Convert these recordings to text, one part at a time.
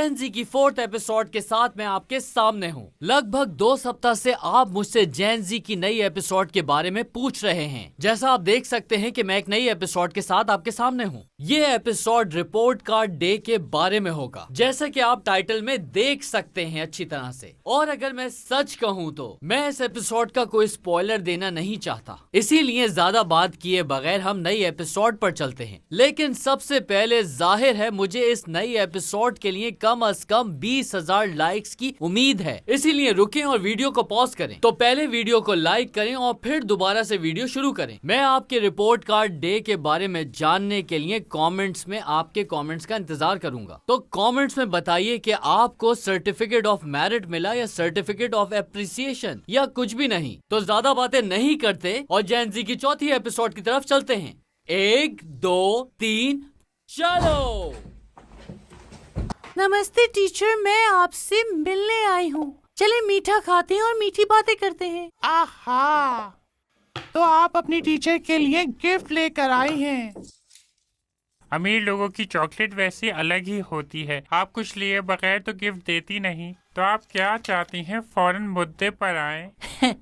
जेन जी की 4th episode के साथ मैं आपके सामने हूँ। लगभग 2 सप्ताह से आप मुझसे जेन जी की नई एपिसोड के बारे में पूछ रहे हैं। जैसा आप देख सकते हैं कि मैं एक नई एपिसोड के साथ आपके सामने हूँ। ये एपिसोड रिपोर्ट कार्ड डे के बारे में होगा, जैसा कि आप टाइटल में देख सकते हैं अच्छी तरह से। और अगर मैं सच कहूँ तो मैं इस एपिसोड का कोई स्पॉइलर देना नहीं चाहता, इसीलिए ज्यादा बात किए बगैर हम नई एपिसोड पर चलते हैं। लेकिन सबसे पहले जाहिर है मुझे इस नई एपिसोड के लिए कम से कम 20,000 लाइक्स की उम्मीद है, इसीलिए रुकें और वीडियो को पॉज करें। तो पहले वीडियो को लाइक करें और फिर दोबारा से वीडियो शुरू करें। मैं आपके रिपोर्ट कार्ड डे के बारे में जानने के लिए कमेंट्स में आपके कमेंट्स का इंतजार करूंगा। तो कमेंट्स में बताइए कि आपको सर्टिफिकेट ऑफ मेरिट मिला या सर्टिफिकेट ऑफ एप्रिसिएशन या कुछ भी नहीं। तो ज्यादा बातें नहीं करते और जेन जी की 4थी एपिसोड की तरफ चलते हैं। 1 2 3 चलो। नमस्ते टीचर, मैं आपसे मिलने आई हूँ। चले मीठा खाते हैं और मीठी बातें करते हैं। आहा, तो आप अपनी टीचर के लिए गिफ्ट लेकर आई हैं। अमीर लोगों की चॉकलेट वैसे अलग ही होती है। आप कुछ लिए बगैर तो गिफ्ट देती नहीं। तो आप क्या चाहती हैं, फौरन मुद्दे पर आए।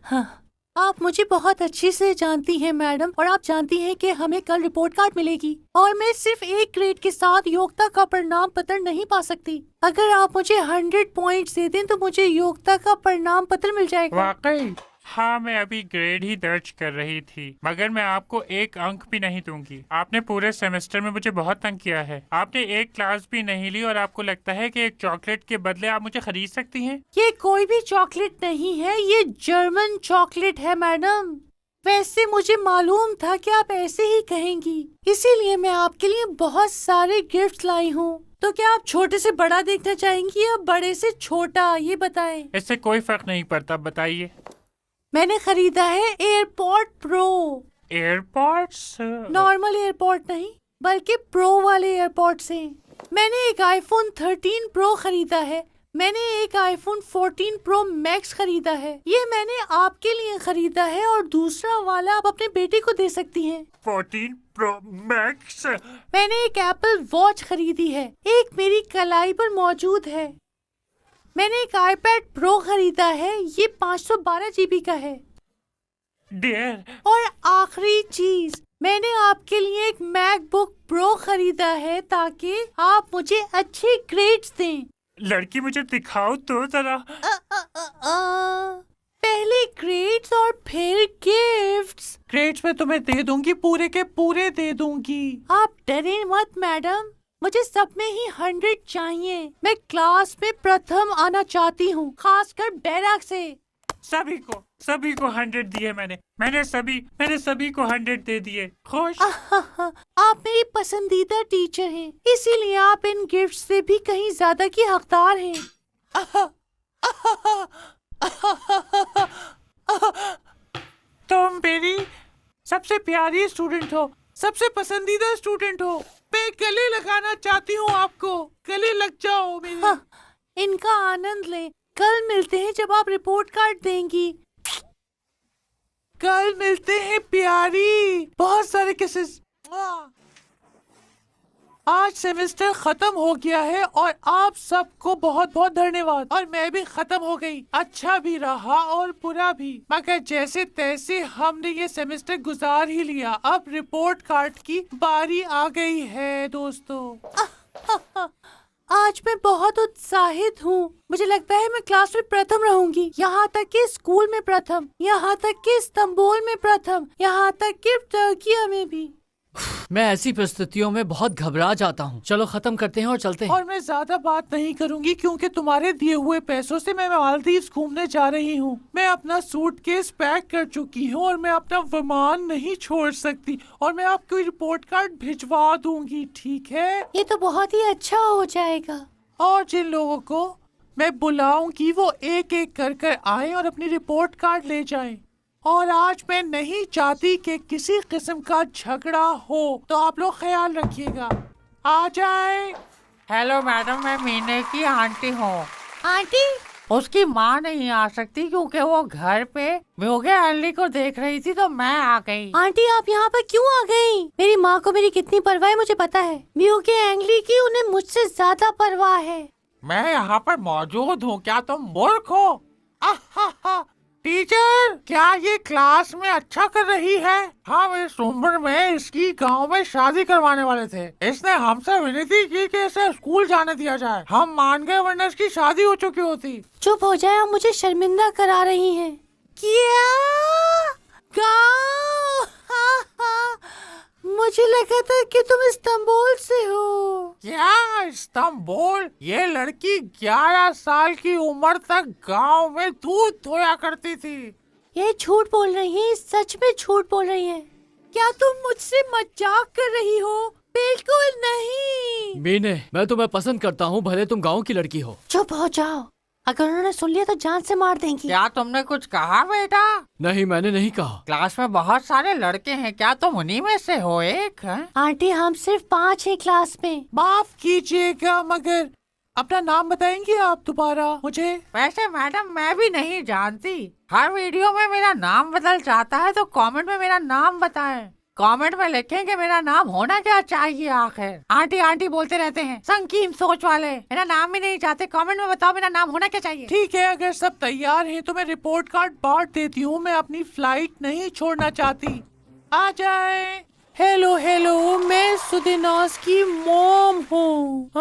हाँ, आप मुझे बहुत अच्छे से जानती हैं मैडम, और आप जानती हैं कि हमें कल रिपोर्ट कार्ड मिलेगी और मैं सिर्फ एक ग्रेड के साथ योग्यता का परिणाम पत्र नहीं पा सकती। अगर आप मुझे 100 पॉइंट्स दे दें तो मुझे योग्यता का परिणाम पत्र मिल जाएगा। वाकई? हाँ, मैं अभी ग्रेड ही दर्ज कर रही थी, मगर मैं आपको 1 अंक भी नहीं दूंगी। आपने पूरे सेमेस्टर में मुझे बहुत तंग किया है। आपने एक क्लास भी नहीं ली और आपको लगता है कि एक चॉकलेट के बदले आप मुझे खरीद सकती हैं? ये कोई भी चॉकलेट नहीं है, ये जर्मन चॉकलेट है मैडम। वैसे मुझे मालूम था कि आप ऐसे ही कहेंगी, इसीलिए मैं आपके लिए बहुत सारे गिफ्ट लाई हूँ। तो क्या आप छोटे से बड़ा देखना चाहेंगी या बड़े से छोटा, ये बताएं। इससे कोई फर्क नहीं पड़ता, बताइए। मैंने खरीदा है AirPod pro. AirPods? Normal AirPod नहीं, बल्कि प्रो वाले एयरपॉड्स हैं। मैंने एक आईफोन 13 प्रो खरीदा है। मैंने एक आईफोन 14 प्रो मैक्स खरीदा है। ये मैंने आपके लिए खरीदा है और दूसरा वाला आप अपने बेटे को दे सकती हैं। 14 प्रो मैक्स? मैंने एक एप्पल वॉच खरीदी है, एक मेरी कलाई पर मौजूद है। मैंने एक आईपैड प्रो खरीदा है, ये 512 GB का है। डियर। और आखिरी चीज, मैंने आपके लिए एक मैकबुक प्रो खरीदा है ताकि आप मुझे अच्छे ग्रेड्स दें। लड़की, मुझे दिखाओ तो जरा। पहले ग्रेड्स और फिर गिफ्ट्स। ग्रेड्स में तुम्हें दे दूंगी, पूरे के पूरे दे दूंगी। आप डरें मत मैडम, मुझे सब में ही 100 चाहिए। मैं क्लास में प्रथम आना चाहती हूँ, खासकर बैराक से। सभी को 100 दिए मैंने सभी को 100 दे दिए। खुश? आप मेरी पसंदीदा टीचर हैं, इसीलिए आप इन गिफ्ट से भी कहीं ज्यादा की हकदार हैं। तुम मेरी सबसे प्यारी स्टूडेंट हो, सबसे पसंदीदा स्टूडेंट हो। मैं गले लगाना चाहती हूँ आपको, गले लग जाओ मेरे। हाँ, इनका आनंद लें। कल मिलते हैं जब आप रिपोर्ट कार्ड देंगी। कल मिलते हैं प्यारी। बहुत सारे किसेस। आज सेमेस्टर खत्म हो गया है और आप सबको बहुत बहुत धन्यवाद। और मैं भी खत्म हो गई, अच्छा भी रहा और बुरा भी, मगर जैसे तैसे हमने ये सेमेस्टर गुजार ही लिया। अब रिपोर्ट कार्ड की बारी आ गई है दोस्तों। आज मैं बहुत उत्साहित हूँ। मुझे लगता है मैं क्लास में प्रथम रहूंगी, यहाँ तक कि स्कूल में प्रथम, यहाँ तक कि इस्तांबुल में प्रथम, यहाँ तक कि टर्किया में भी। मैं ऐसी परिस्थितियों में बहुत घबरा जाता हूँ। चलो खत्म करते हैं और चलते हैं। और मैं ज्यादा बात नहीं करूंगी क्योंकि तुम्हारे दिए हुए पैसों से मैं मालदीव घूमने जा रही हूँ। मैं अपना सूटकेस पैक कर चुकी हूँ और मैं अपना विमान नहीं छोड़ सकती। और मैं आपको रिपोर्ट कार्ड भिजवा दूंगी, ठीक है? ये तो बहुत ही अच्छा हो जाएगा। और जिन लोगों को मैं बुलाऊंगी वो एक एक कर आए और अपनी रिपोर्ट कार्ड ले जाएं। और आज मैं नहीं चाहती कि किसी किस्म का झगड़ा हो, तो आप लोग ख्याल रखिएगा। आ जाए। हेलो मैडम, मैं मीने की आंटी हूँ। आंटी? उसकी माँ नहीं आ सकती क्योंकि वो घर पे म्योगे एंगली को देख रही थी तो मैं आ गई। आंटी आप यहाँ पर क्यों आ गई? मेरी माँ को मेरी कितनी परवाह है मुझे पता है। म्योगे एंगली की उन्हें मुझसे ज्यादा परवाह है। मैं यहाँ पर मौजूद हूँ, क्या तुम मूर्ख हो? आहा, टीचर क्या ये क्लास में अच्छा कर रही है? हम इस उम्र में इसकी गांव में शादी करवाने वाले थे। इसने हमसे विनती की कि इसे स्कूल जाने दिया जाए। हम मान गए वरना इसकी शादी हो चुकी होती। चुप हो जाए, आप मुझे शर्मिंदा करा रही हैं। क्या गाँव? मुझे लगा था कि तुम इस्तांबुल से हो। क्या इस्तांबुल? ये लड़की 11 साल की उम्र तक गांव में दूध धोया करती थी। ये झूठ बोल रही है, सच में झूठ बोल रही है। क्या तुम मुझसे मजाक कर रही हो? बिल्कुल नहीं। मीने, मैं तुम्हें पसंद करता हूँ, भले तुम गांव की लड़की हो। चुप हो जाओ, अगर उन्होंने सुन लिया तो जान से मार देंगी। क्या तुमने कुछ कहा बेटा? नहीं, मैंने नहीं कहा। क्लास में बहुत सारे लड़के हैं, क्या तुम उन्हीं में से हो एक? आंटी हम सिर्फ 5 हैं क्लास में। माफ कीजिएगा मगर अपना नाम बताएंगे आप दोबारा मुझे? वैसे मैडम मैं भी नहीं जानती। हर वीडियो में मेरा नाम बदल जाता है तो कमेंट में मेरा नाम बताएं। कमेंट में लिखें कि मेरा नाम होना क्या चाहिए। आखिर आंटी आंटी बोलते रहते हैं, संकीर्ण सोच वाले। मेरा नाम भी नहीं चाहते, कमेंट में बताओ मेरा नाम होना क्या चाहिए। ठीक है, अगर सब तैयार हैं तो मैं रिपोर्ट कार्ड बांट देती हूँ। मैं अपनी फ्लाइट नहीं छोड़ना चाहती। आ जाए। हेलो हेलो, मैं सुदेनास की मॉम हूँ।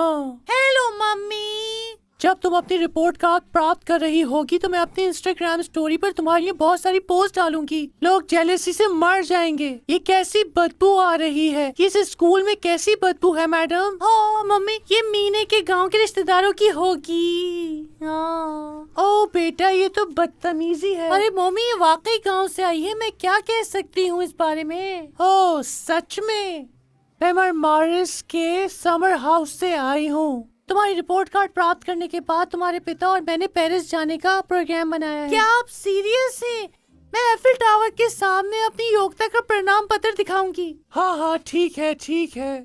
Hello mummy. जब तुम अपनी रिपोर्ट कार्ड प्राप्त कर रही होगी तो मैं अपनी इंस्टाग्राम स्टोरी पर तुम्हारे लिए बहुत सारी पोस्ट डालूंगी। लोग जेलेसी से मर जाएंगे। ये कैसी बदबू आ रही है? इस स्कूल में कैसी बदबू है मैडम? ओ मम्मी, ये मीने के गांव के रिश्तेदारों की होगी। ओ बेटा, ये तो बदतमीजी है। अरे मम्मी, ये वाकई गांव से आई है। मैं क्या कह सकती हूँ इस बारे में? ओ सच में? मैं मरमारिस के समर हाउस से आई हूँ। तुम्हारी रिपोर्ट कार्ड प्राप्त करने के बाद तुम्हारे पिता और मैंने पेरिस जाने का प्रोग्राम बनाया है। क्या आप सीरियस हैं? मैं एफिल टावर के सामने अपनी योग्यता का प्रमाण पत्र दिखाऊंगी। हाँ, ठीक है।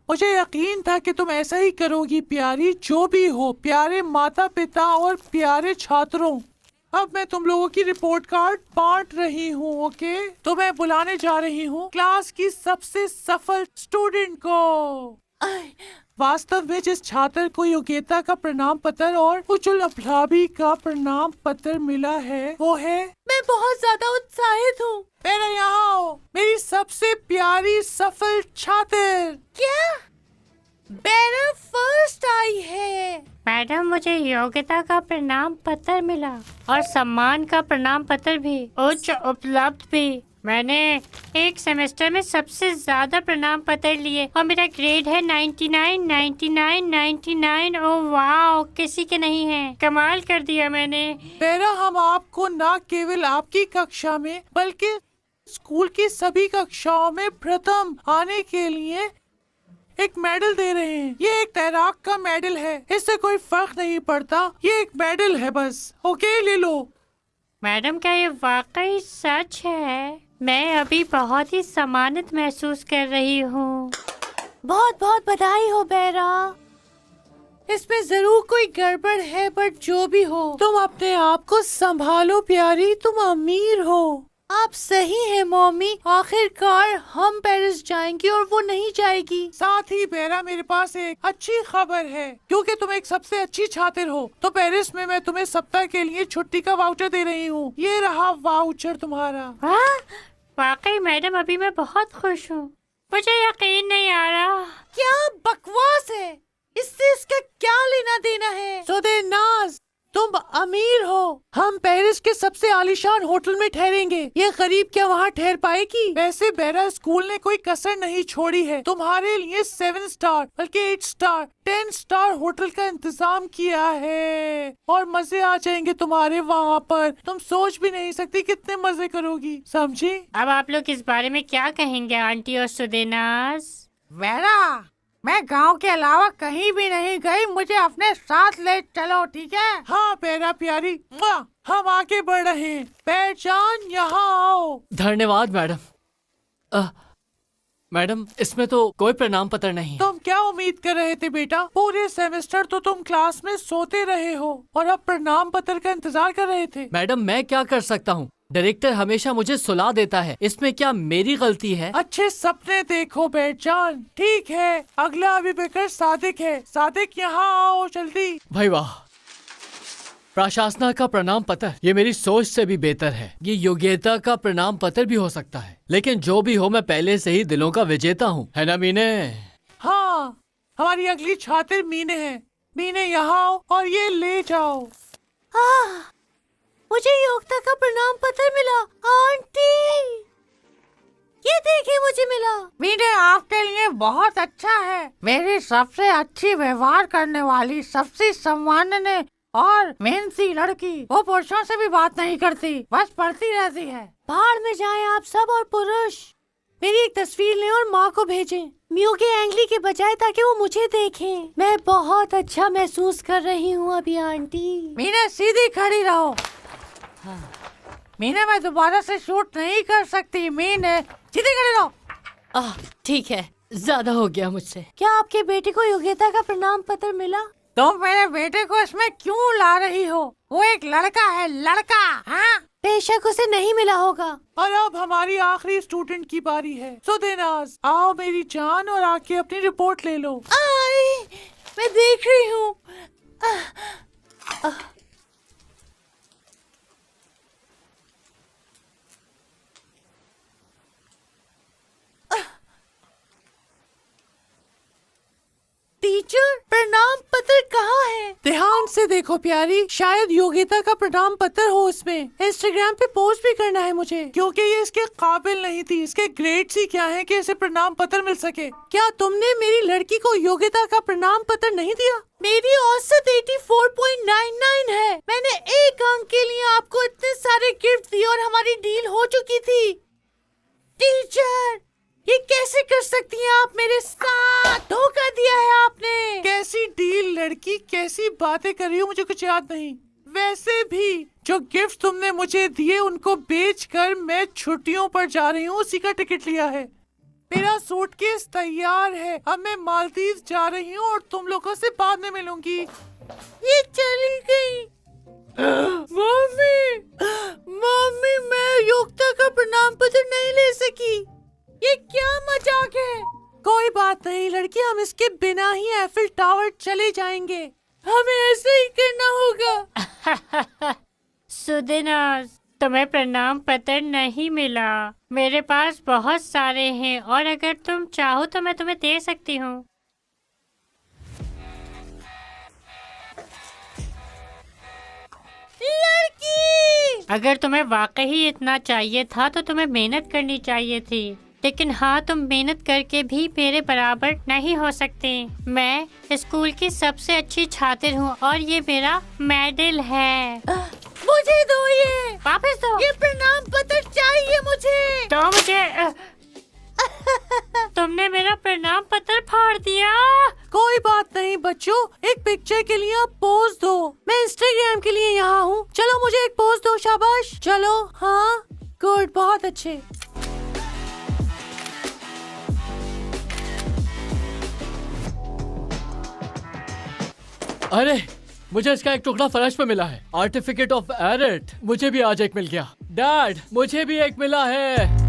मुझे यकीन था कि तुम ऐसा ही करोगी प्यारी। जो भी हो, प्यारे माता पिता और प्यारे छात्रों, अब मैं तुम लोगों की रिपोर्ट कार्ड बांट रही हूँ। ओके, तो मैं बुलाने जा रही हूँ क्लास की सबसे सफल स्टूडेंट को। वास्तव में जिस छात्र को योग्यता का प्रमाण पत्र और उज्जवल अफलाबी का प्रमाण पत्र मिला है वो है। मैं बहुत ज्यादा उत्साहित हूँ। मेरे यहाँ आओ, मेरी सबसे प्यारी सफल छात्र। क्या बेरा फर्स्ट आई है? मैडम मुझे योग्यता का प्रमाण पत्र मिला और सम्मान का प्रमाण पत्र भी, उच्च उपलब्ध भी। मैंने एक सेमेस्टर में सबसे ज्यादा प्रमाण पत्र लिए और मेरा ग्रेड है 99, 99, 99। ओ वाह, किसी के नहीं है। कमाल कर दिया मैंने। बेरा, हम आपको न केवल आपकी कक्षा में बल्कि स्कूल की सभी कक्षाओं में प्रथम आने के लिए एक मेडल दे रहे हैं। ये एक तैराक का मेडल है, इससे कोई फर्क नहीं पड़ता। ये एक मेडल है बस। ओके, ले लो। मैडम क्या ये वाकई सच है? मैं अभी बहुत ही सम्मानित महसूस कर रही हूँ। बहुत बहुत बधाई हो बेरा। इसमें जरूर कोई गड़बड़ है, बट जो भी हो, तुम अपने आप को संभालो प्यारी, तुम अमीर हो। आप सही हैं मम्मी। आखिरकार हम पेरिस जाएंगे और वो नहीं जाएगी। साथ ही बेरा, मेरे पास एक अच्छी खबर है। क्योंकि तुम एक सबसे अच्छी छात्र हो तो पेरिस में मैं तुम्हें सप्ताह के लिए छुट्टी का वाउचर दे रही हूँ। ये रहा वाउचर तुम्हारा। वाकई मैडम, अभी मैं बहुत खुश हूँ। मुझे यकीन नहीं आ रहा। क्या बकवास है? इससे इसका क्या लेना देना है? सुदेनास, तुम अमीर हो। हम पेरिस के सबसे आलीशान होटल में ठहरेंगे। ये गरीब क्या वहाँ ठहर पाएगी? वैसे बेरा, स्कूल ने कोई कसर नहीं छोड़ी है। तुम्हारे लिए 7 स्टार बल्कि 8 स्टार 10 स्टार होटल का इंतजाम किया है और मजे आ जाएंगे तुम्हारे वहाँ पर। तुम सोच भी नहीं सकती कितने मजे करोगी, समझी? अब आप लोग इस बारे में क्या कहेंगे आंटी और सुदेनास? बेरा, मैं गांव के अलावा कहीं भी नहीं गई। मुझे अपने साथ ले चलो, ठीक है? हाँ बेरा प्यारी, हम आगे बढ़ रहे हैं। पहचान, यहाँ आओ। धन्यवाद मैडम। मैडम इसमें तो कोई प्रणाम पत्र नहीं है। तुम क्या उम्मीद कर रहे थे बेटा? पूरे सेमेस्टर तो तुम क्लास में सोते रहे हो और अब प्रणाम पत्र का इंतजार कर रहे थे। मैडम मैं क्या कर सकता हूँ, डायरेक्टर हमेशा मुझे सुला देता है, इसमें क्या मेरी गलती है? अच्छे सपने देखो बेटजान। ठीक है, अगला अभिभावक सादिक है। सादिक यहाँ आओ जल्दी। भाई वाह, प्रशासना का प्रणाम पत्र, ये मेरी सोच से भी बेहतर है। ये योग्यता का प्रणाम पत्र भी हो सकता है, लेकिन जो भी हो मैं पहले से ही दिलों का विजेता हूँ, है ना मीने? हाँ, हमारी अगली छात्र मीने है। मीने यहाँ आओ और ये ले जाओ। मुझे योग्यता का प्रणाम पत्र मिला। आंटी, ये देखिए मुझे मिला। मीने आपके लिए बहुत अच्छा है। मेरी सबसे अच्छी व्यवहार करने वाली, सबसे सम्माननीय और मेहनती लड़की। वो पुरुषों से भी बात नहीं करती, बस पढ़ती रहती है। बाहर में जाएं आप सब और पुरुष। मेरी एक तस्वीर लें और माँ को भेजें, म्यू के एंगली के बजाय, ताकि वो मुझे देखें। मैं बहुत अच्छा महसूस कर रही हूँ अभी आंटी। मीना सीधी खड़ी रहो। मीना मैं दोबारा से शूट नहीं कर सकती। मीना सीधी खड़ी रहो। ठीक है, ज्यादा हो गया मुझसे। क्या आपके बेटे को योग्यता का प्रणाम पत्र मिला? तो मेरे बेटे को इसमें क्यों ला रही हो? वो एक लड़का है, लड़का। हाँ, बेशक उसे नहीं मिला होगा। और अब हमारी आखिरी स्टूडेंट की बारी है। सुदेनाज आओ मेरी जान और आके अपनी रिपोर्ट ले लो। आई, मैं देख रही हूँ। टीचर, प्रणाम पत्र कहाँ है? ध्यान से देखो प्यारी, शायद योग्यता का प्रणाम पत्र हो इसमें। इंस्टाग्राम पे पोस्ट भी करना है मुझे, क्योंकि ये इसके काबिल नहीं थी। इसके ग्रेड्स ही क्या हैं कि इसे प्रणाम पत्र मिल सके। क्या तुमने मेरी लड़की को योग्यता का प्रणाम पत्र नहीं दिया? मेरी औसत 84.99 है। मैंने एक अंक के लिए आपको इतने सारे गिफ्ट दिए और हमारी डील हो चुकी थी। टीचर, ये कैसे कर सकती हैं आप? मेरे साथ धोखा दिया है आपने। कैसी डील लड़की, कैसी बातें कर रही हो? मुझे कुछ याद नहीं। वैसे भी जो गिफ्ट तुमने मुझे दिए उनको बेचकर मैं छुट्टियों पर जा रही हूँ, उसी का टिकट लिया है। मेरा सूटकेस तैयार है। अब मैं मालदीव जा रही हूँ और तुम लोगों से बाद में मिलूंगी। ये चली गई। मम्मी, मम्मी, मैं योग्यता का प्रणाम पत्र नहीं ले सकी। ये क्या मजाक है? कोई बात नहीं लड़की, हम इसके बिना ही एफिल टावर चले जाएंगे। हमें ऐसे ही करना होगा। सुदेनाज, तुम्हें प्रणाम पत्र नहीं मिला। मेरे पास बहुत सारे हैं और अगर तुम चाहो तो मैं तुम्हें दे सकती हूँ। लड़की, अगर तुम्हें वाकई इतना चाहिए था तो तुम्हें मेहनत करनी चाहिए थी, लेकिन हाँ, तुम मेहनत करके भी मेरे बराबर नहीं हो सकते। मैं स्कूल की सबसे अच्छी छात्र हूँ और ये मेरा मेडल है। मुझे दो ये। वापस दो। ये प्रणाम पत्र चाहिए मुझे। तो मुझे तुमने मेरा प्रणाम पत्र फाड़ दिया। कोई बात नहीं बच्चों, एक पिक्चर के लिए आप पोज दो। मैं इंस्टाग्राम के लिए यहाँ हूँ। चलो मुझे एक पोज दो, शाबाश। चलो, हाँ, गुड, बहुत अच्छे। अरे मुझे इसका एक टुकड़ा फर्श पे मिला है। आर्टिफिकेट ऑफ एरिट। मुझे भी आज एक मिल गया। डैड, मुझे भी एक मिला है।